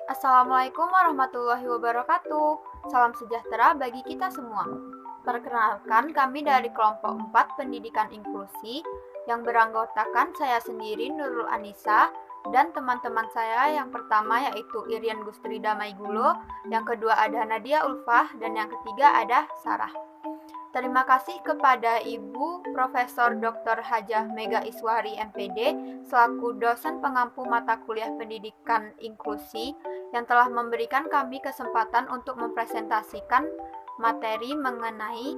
Assalamualaikum warahmatullahi wabarakatuh. Salam sejahtera bagi kita semua. Perkenalkan, kami dari kelompok 4 Pendidikan Inklusi yang beranggotakan saya sendiri Nurul Anissa dan teman-teman saya yang pertama yaitu Irian Gustrida Maigulo, yang kedua ada Nadia Ulfah, dan yang ketiga ada Sarah. Terima kasih kepada Ibu Profesor Dr. Hajah Mega Iswari MPD selaku dosen pengampu mata kuliah pendidikan inklusi yang telah memberikan kami kesempatan untuk mempresentasikan materi mengenai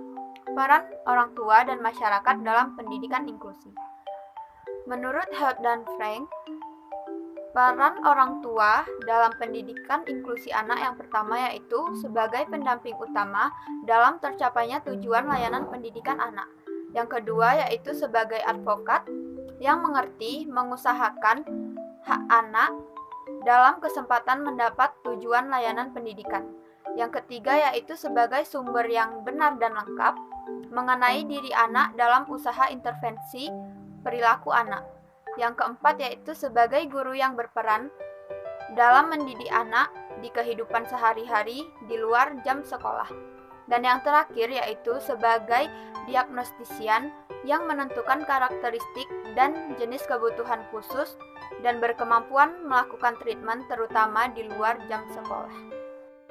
peran orang tua dan masyarakat dalam pendidikan inklusi. Menurut Held dan Frank, peran orang tua dalam pendidikan inklusi anak yang pertama yaitu sebagai pendamping utama dalam tercapainya tujuan layanan pendidikan anak. Yang kedua yaitu sebagai advokat yang mengerti mengusahakan hak anak dalam kesempatan mendapat tujuan layanan pendidikan. Yang ketiga yaitu sebagai sumber yang benar dan lengkap mengenai diri anak dalam usaha intervensi perilaku anak. Yang keempat yaitu sebagai guru yang berperan dalam mendidik anak di kehidupan sehari-hari di luar jam sekolah. Dan yang terakhir yaitu sebagai diagnostisian yang menentukan karakteristik dan jenis kebutuhan khusus dan berkemampuan melakukan treatment terutama di luar jam sekolah.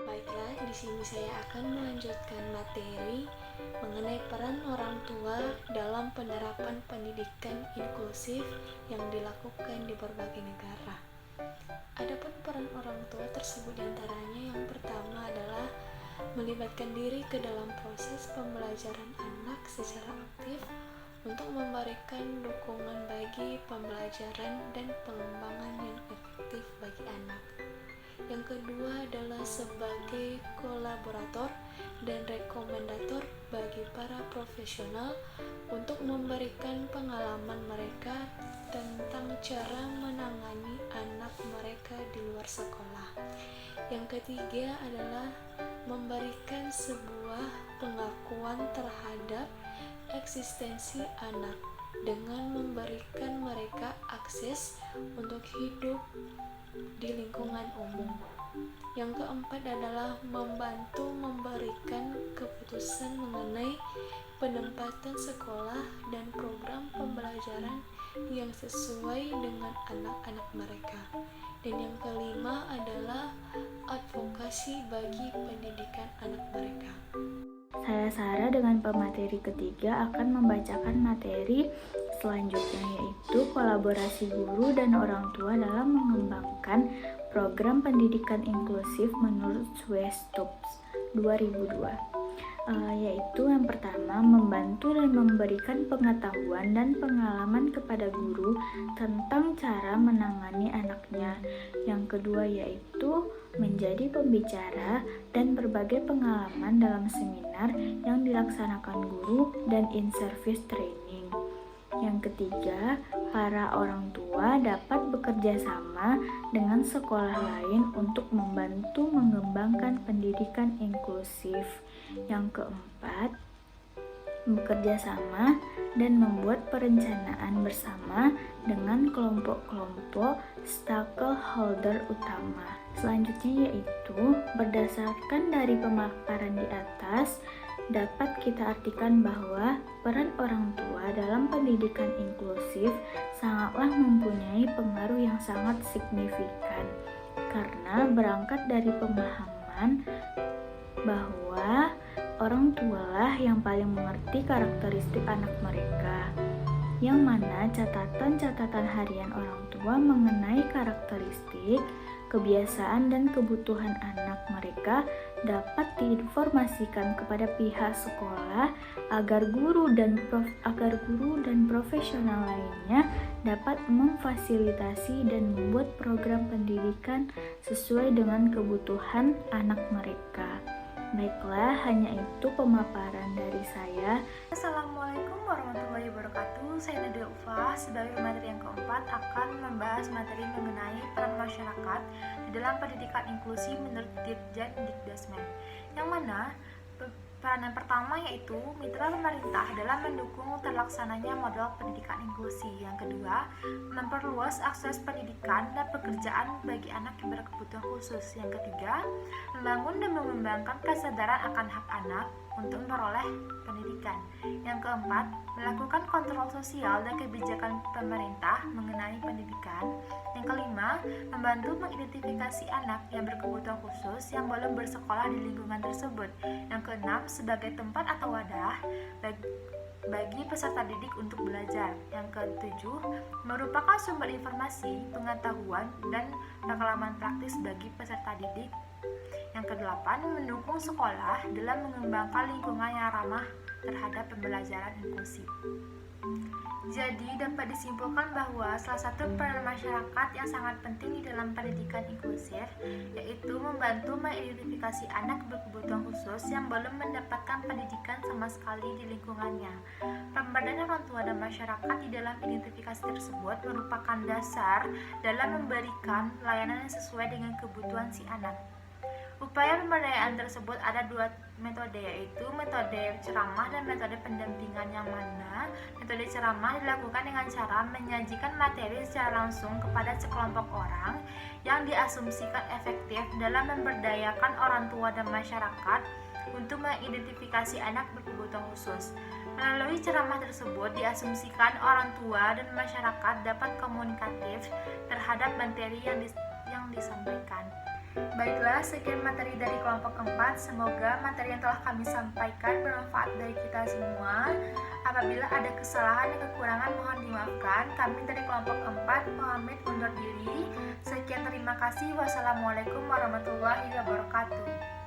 Baiklah, di sini saya akan melanjutkan materi mengenai peran orang tua dalam penerapan pendidikan inklusif yang dilakukan di berbagai negara. Adapun peran orang tua tersebut diantaranya yang pertama adalah melibatkan diri ke dalam proses pembelajaran anak secara aktif untuk memberikan dukungan bagi pembelajaran dan pengembangan yang efektif bagi anak. Yang kedua adalah sebagai kolaborator dan rekomendator bagi para profesional untuk memberikan pengalaman mereka tentang cara menangani anak mereka di luar sekolah. Yang ketiga adalah memberikan sebuah pengakuan terhadap eksistensi anak dengan memberikan mereka akses untuk hidup di lingkungan umum. Yang keempat adalah membantu memberikan keputusan mengenai penempatan sekolah dan program pembelajaran yang sesuai dengan anak-anak mereka. Dan yang kelima adalah advokasi bagi pendidikan anak mereka. Saya Sarah dengan pemateri ketiga akan membacakan materi selanjutnya yaitu kolaborasi guru dan orang tua dalam mengembangkan program pendidikan inklusif menurut Swestops 2002. Yaitu yang pertama membantu dan memberikan pengetahuan dan pengalaman kepada guru tentang cara menangani anaknya. Yang kedua yaitu menjadi pembicara dan berbagai pengalaman dalam seminar yang dilaksanakan guru dan in-service training. Yang ketiga, para orang tua dapat bekerja sama dengan sekolah lain untuk membantu mengembangkan pendidikan inklusif. Yang keempat, bekerja sama dan membuat perencanaan bersama dengan kelompok-kelompok stakeholder utama. Selanjutnya yaitu berdasarkan dari pemaparan di atas, dapat kita artikan bahwa peran orang tua dalam pendidikan inklusif sangatlah mempunyai pengaruh yang sangat signifikan karena berangkat dari pemahaman bahwa orang tualah yang paling mengerti karakteristik anak mereka, yang mana catatan-catatan harian orang tua mengenai karakteristik, kebiasaan, dan kebutuhan anak mereka dapat diinformasikan kepada pihak sekolah agar guru dan profesional lainnya dapat memfasilitasi dan membuat program pendidikan sesuai dengan kebutuhan anak mereka. Baiklah, hanya itu pemaparan dari saya. Assalamualaikum warahmatullahi wabarakatuh. Saya Nadia Ulfah sebagai materi yang keempat akan membahas materi mengenai peran masyarakat di dalam pendidikan inklusi menurut Dirjen Dikdasmen, yang mana Peranan pertama yaitu mitra pemerintah dalam mendukung terlaksananya model pendidikan inklusi. Yang kedua, memperluas akses pendidikan dan pekerjaan bagi anak yang berkebutuhan khusus. Yang ketiga, membangun dan mengembangkan kesadaran akan hak anak untuk memperoleh pendidikan. Yang keempat, melakukan kontrol sosial dan kebijakan pemerintah mengenai pendidikan. Yang kelima, membantu mengidentifikasi anak yang berkebutuhan khusus yang belum bersekolah di lingkungan tersebut. Yang keenam, sebagai tempat atau wadah bagi peserta didik untuk belajar. Yang ketujuh, merupakan sumber informasi, pengetahuan, dan pengalaman praktis bagi peserta didik. Yang kedelapan, mendukung sekolah dalam mengembangkan lingkungan yang ramah terhadap pembelajaran inklusif. Jadi dapat disimpulkan bahwa salah satu peran masyarakat yang sangat penting di dalam pendidikan inklusif yaitu membantu mengidentifikasi anak berkebutuhan khusus yang belum mendapatkan pendidikan sama sekali di lingkungannya. Pemberdayaan orang tua dan masyarakat di dalam identifikasi tersebut merupakan dasar dalam memberikan layanan yang sesuai dengan kebutuhan si anak. Upaya pemberdayaan tersebut ada dua metode, yaitu metode ceramah dan metode pendampingan, yang mana metode ceramah dilakukan dengan cara menyajikan materi secara langsung kepada sekelompok orang yang diasumsikan efektif dalam memberdayakan orang tua dan masyarakat untuk mengidentifikasi anak berkebutuhan khusus. Melalui ceramah tersebut diasumsikan orang tua dan masyarakat dapat komunikatif terhadap materi yang disampaikan. Baiklah, sekian materi dari kelompok 4. Semoga materi yang telah kami sampaikan bermanfaat bagi kita semua. Apabila ada kesalahan dan kekurangan mohon dimaafkan. Kami dari kelompok 4 pamit undur diri. Sekian, terima kasih. Wassalamualaikum warahmatullahi wabarakatuh.